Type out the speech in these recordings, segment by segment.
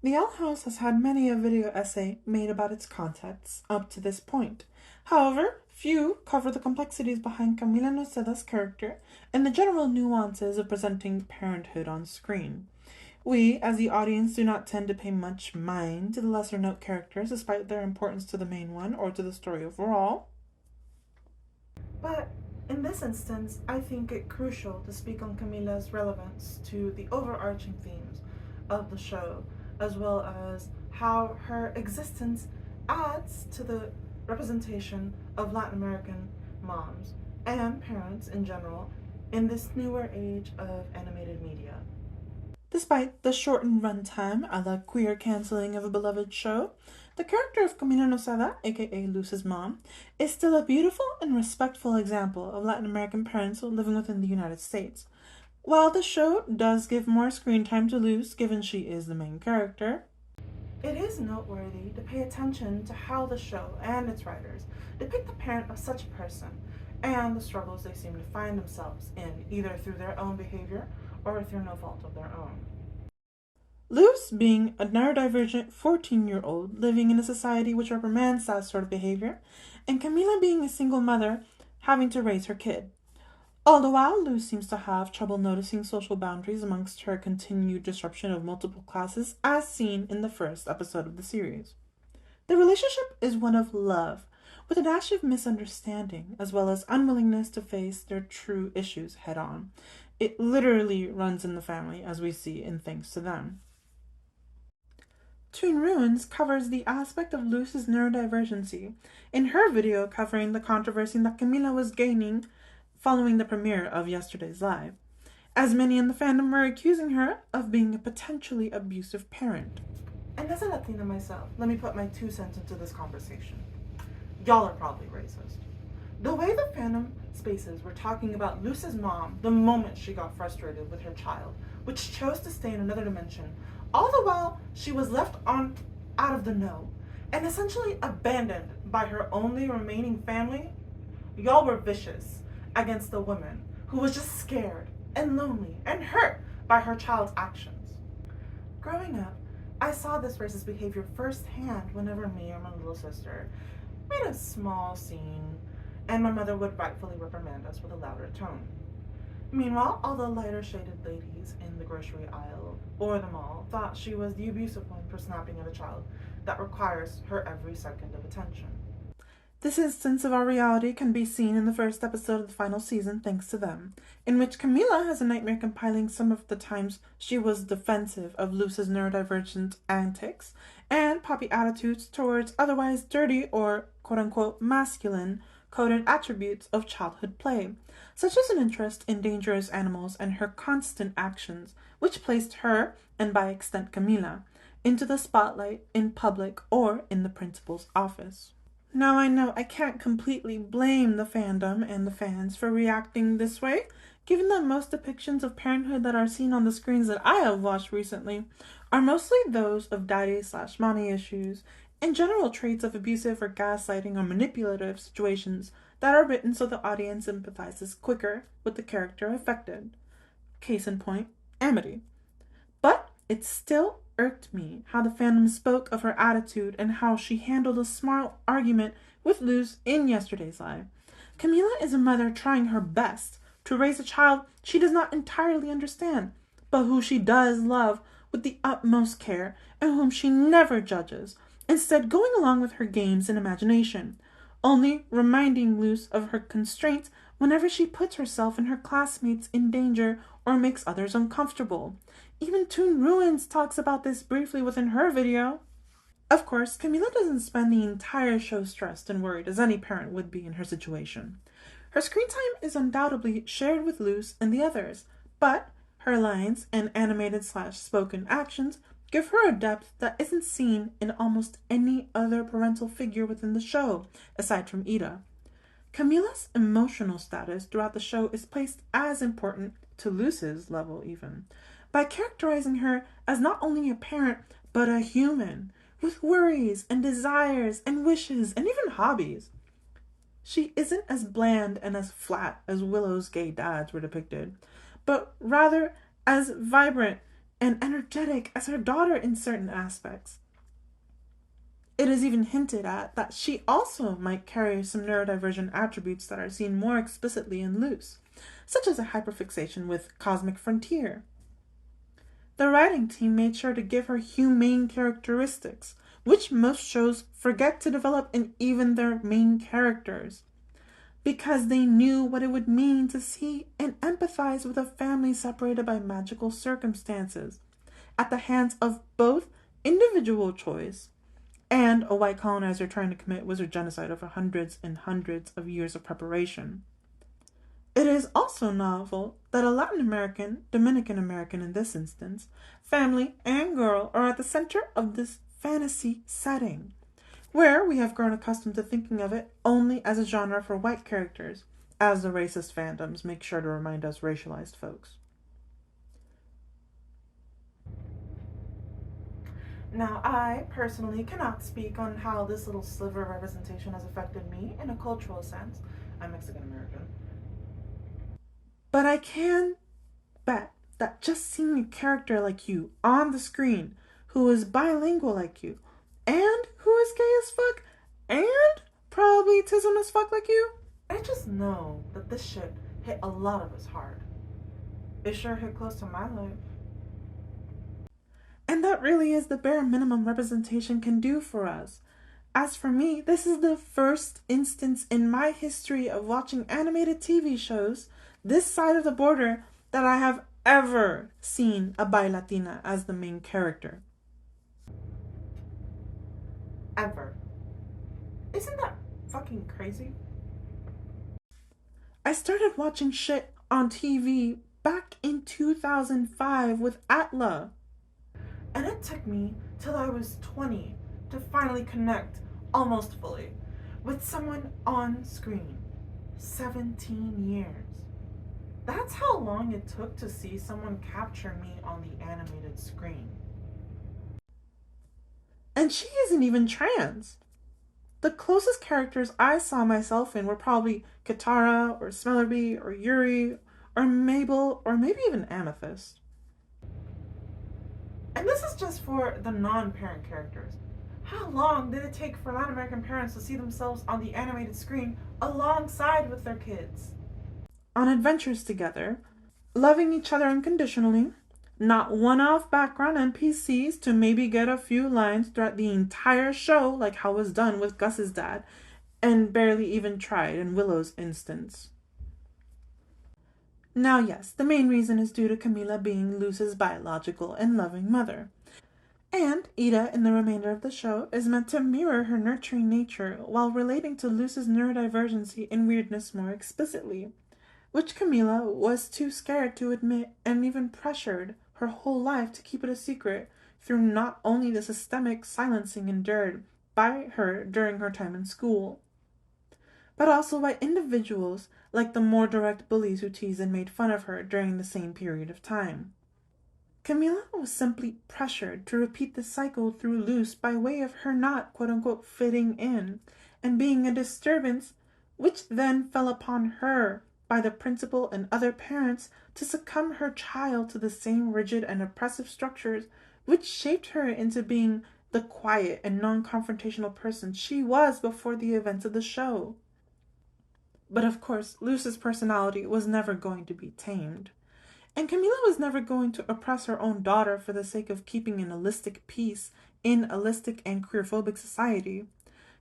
The Owl House has had many a video essay made about its contents up to this point. However, few cover the complexities behind Camila Noceda's character and the general nuances of presenting parenthood on screen. We, as the audience, do not tend to pay much mind to the lesser note characters despite their importance to the main one or to the story overall. But in this instance, I think it crucial to speak on Camila's relevance to the overarching themes of the show, as well as how her existence adds to the representation of Latin American moms and parents in general in this newer age of animated media. Despite the shortened runtime a la queer canceling of a beloved show, the character of Camila Noceda, aka Luz's mom, is still a beautiful and respectful example of Latin American parents living within the United States. While the show does give more screen time to Luz, given she is the main character, it is noteworthy to pay attention to how the show and its writers depict the parent of such a person and the struggles they seem to find themselves in, either through their own behavior or through no fault of their own. Luz being a neurodivergent 14-year-old living in a society which reprimands that sort of behavior, and Camila being a single mother having to raise her kid. All the while, Luz seems to have trouble noticing social boundaries amongst her continued disruption of multiple classes, as seen in the first episode of the series. The relationship is one of love, with a dash of misunderstanding, as well as unwillingness to face their true issues head on. It literally runs in the family, as we see in Thanks to Them. Toon Ruins covers the aspect of Luz's neurodivergency in her video covering the controversy that Camila was gaining following the premiere of yesterday's live, as many in the fandom were accusing her of being a potentially abusive parent. And as a Latina myself, let me put my 2 cents into this conversation. Y'all are probably racist. The way the fandom spaces were talking about Luz's mom the moment she got frustrated with her child, which chose to stay in another dimension, all the while she was left out of the know and essentially abandoned by her only remaining family, y'all were vicious against the woman who was just scared and lonely and hurt by her child's actions. Growing up, I saw this racist behavior firsthand whenever me or my little sister made a small scene and my mother would rightfully reprimand us with a louder tone. Meanwhile, all the lighter shaded ladies in the grocery aisle or the mall thought she was the abusive one for snapping at a child that requires her every second of attention. This instance of our reality can be seen in the first episode of the final season, Thanks to Them, in which Camila has a nightmare compiling some of the times she was defensive of Luz's neurodivergent antics and poppy attitudes towards otherwise dirty or quote-unquote masculine coded attributes of childhood play, such as an interest in dangerous animals and her constant actions, which placed her, and by extent Camila, into the spotlight in public or in the principal's office. Now I know I can't completely blame the fandom and the fans for reacting this way, given that most depictions of parenthood that are seen on the screens that I have watched recently are mostly those of daddy/mommy issues and general traits of abusive or gaslighting or manipulative situations that are written so the audience empathizes quicker with the character affected. Case in point, Amity. But it still irked me how the fandom spoke of her attitude and how she handled a smart argument with Luz in yesterday's live. Camila is a mother trying her best to raise a child she does not entirely understand, but who she does love with the utmost care and whom she never judges, instead going along with her games and imagination, only reminding Luz of her constraints whenever she puts herself and her classmates in danger or makes others uncomfortable. Even Toon Ruins talks about this briefly within her video. Of course, Camila doesn't spend the entire show stressed and worried as any parent would be in her situation. Her screen time is undoubtedly shared with Luz and the others, but her lines and animated/spoken actions give her a depth that isn't seen in almost any other parental figure within the show, aside from Ida. Camila's emotional status throughout the show is placed as important, to Luz's level even, by characterizing her as not only a parent, but a human, with worries and desires and wishes and even hobbies. She isn't as bland and as flat as Willow's gay dads were depicted, but rather as vibrant and energetic as her daughter in certain aspects. It is even hinted at that she also might carry some neurodivergent attributes that are seen more explicitly in Luce, such as a hyperfixation with Cosmic Frontier. The writing team made sure to give her humane characteristics, which most shows forget to develop in even their main characters, because they knew what it would mean to see and empathize with a family separated by magical circumstances, at the hands of both individual choice and a white colonizer trying to commit wizard genocide over hundreds and hundreds of years of preparation. It is also novel that a Latin American, Dominican American in this instance, family and girl are at the center of this fantasy setting, where we have grown accustomed to thinking of it only as a genre for white characters, as the racist fandoms make sure to remind us racialized folks. Now, I personally cannot speak on how this little sliver of representation has affected me in a cultural sense. I'm Mexican American. But I can bet that just seeing a character like you on the screen who is bilingual like you, and who is gay as fuck, and probably tism as fuck like you, I just know that this shit hit a lot of us hard. It sure hit close to my life. And that really is the bare minimum representation can do for us. As for me, this is the first instance in my history of watching animated TV shows this side of the border that I have ever seen a bi Latina as the main character. Ever. Isn't that fucking crazy? I started watching shit on TV back in 2005 with Atla. And it took me till I was 20 to finally connect, almost fully, with someone on screen. 17 years. That's how long it took to see someone capture me on the animated screen. And she isn't even trans. The closest characters I saw myself in were probably Katara, or Smellerby, or Yuri, or Mabel, or maybe even Amethyst. And this is just for the non-parent characters. How long did it take for Latin American parents to see themselves on the animated screen alongside with their kids? On adventures together, loving each other unconditionally, not one-off background NPCs to maybe get a few lines throughout the entire show, like how it was done with Gus's dad, and barely even tried in Willow's instance. Now yes, the main reason is due to Camila being Luce's biological and loving mother. And Ida, in the remainder of the show, is meant to mirror her nurturing nature while relating to Luce's neurodivergency and weirdness more explicitly, which Camila was too scared to admit and even pressured her whole life to keep it a secret through not only the systemic silencing endured by her during her time in school, but also by individuals like the more direct bullies who teased and made fun of her during the same period of time. Camila was simply pressured to repeat the cycle through Luce by way of her not, quote-unquote, fitting in and being a disturbance, which then fell upon her by the principal and other parents to succumb her child to the same rigid and oppressive structures which shaped her into being the quiet and non-confrontational person she was before the events of the show. But of course, Luce's personality was never going to be tamed. And Camila was never going to oppress her own daughter for the sake of keeping an holistic peace in a holistic and queerphobic society.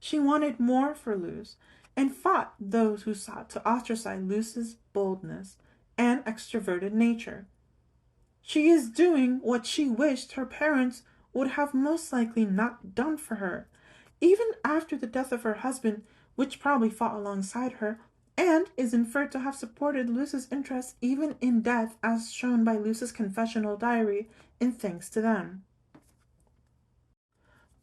She wanted more for Luce, and fought those who sought to ostracize Luce's boldness and extroverted nature. She is doing what she wished her parents would have most likely not done for her, even after the death of her husband, which probably fought alongside her, and is inferred to have supported Luce's interests even in death, as shown by Luce's confessional diary, in thanks to them.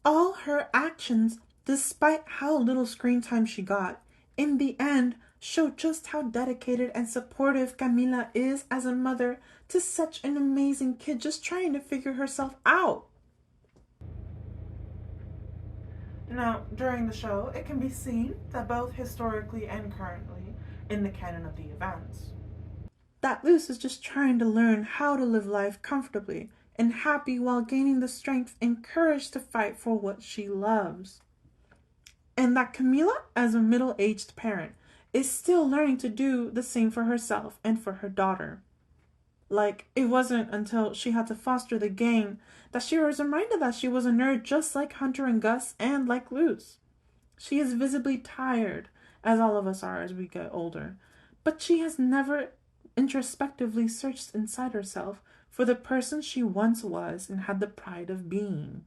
All her actions, despite how little screen time she got, in the end show just how dedicated and supportive Camila is as a mother to such an amazing kid just trying to figure herself out. Now, during the show, it can be seen that both historically and currently, in the canon of the events, that Luce is just trying to learn how to live life comfortably, and happy while gaining the strength and courage to fight for what she loves. And that Camila, as a middle-aged parent, is still learning to do the same for herself and for her daughter. Like, it wasn't until she had to foster the gang that she was reminded that she was a nerd just like Hunter and Gus and like Luz. She is visibly tired, as all of us are as we get older, but she has never introspectively searched inside herself for the person she once was and had the pride of being.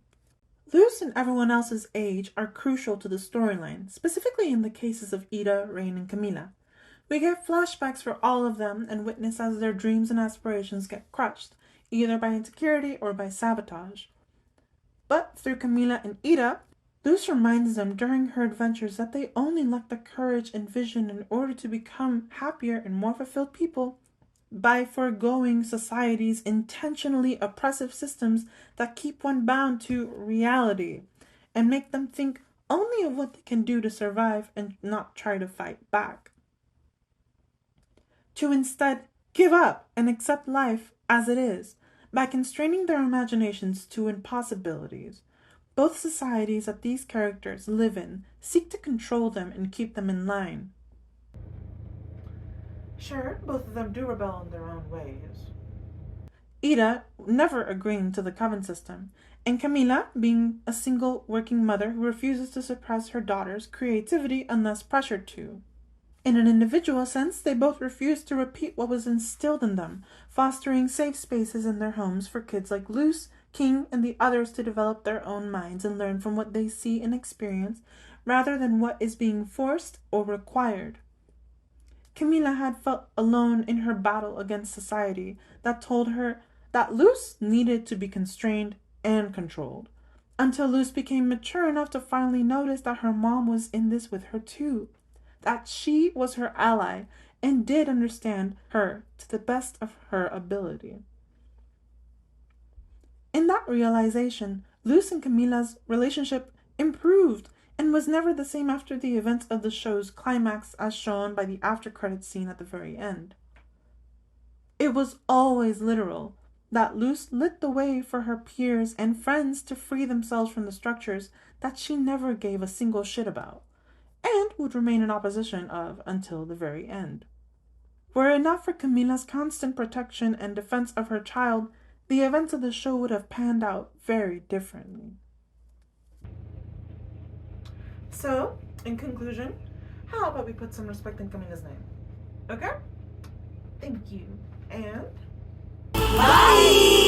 Luz and everyone else's age are crucial to the storyline, specifically in the cases of Ida, Rain, and Camila. We get flashbacks for all of them and witness as their dreams and aspirations get crushed, either by insecurity or by sabotage. But through Camila and Ida, Luz reminds them during her adventures that they only lack the courage and vision in order to become happier and more fulfilled people by foregoing society's intentionally oppressive systems that keep one bound to reality and make them think only of what they can do to survive and not try to fight back. To instead give up and accept life as it is by constraining their imaginations to impossibilities. Both societies that these characters live in seek to control them and keep them in line. Sure, both of them do rebel in their own ways. Ida never agreeing to the coven system, and Camila being a single working mother who refuses to suppress her daughter's creativity unless pressured to. In an individual sense, they both refuse to repeat what was instilled in them, fostering safe spaces in their homes for kids like Luz, King, and the others to develop their own minds and learn from what they see and experience, rather than what is being forced or required. Camila had felt alone in her battle against society that told her that Luz needed to be constrained and controlled, until Luz became mature enough to finally notice that her mom was in this with her too, that she was her ally and did understand her to the best of her ability. In that realization, Luz and Camila's relationship improved and was never the same after the events of the show's climax as shown by the after-credits scene at the very end. It was always literal that Luz lit the way for her peers and friends to free themselves from the structures that she never gave a single shit about, and would remain in opposition of until the very end. Were it not for Camila's constant protection and defense of her child, the events of the show would have panned out very differently. So, in conclusion, how about we put some respect in Camila's name? Okay? Thank you. And... bye!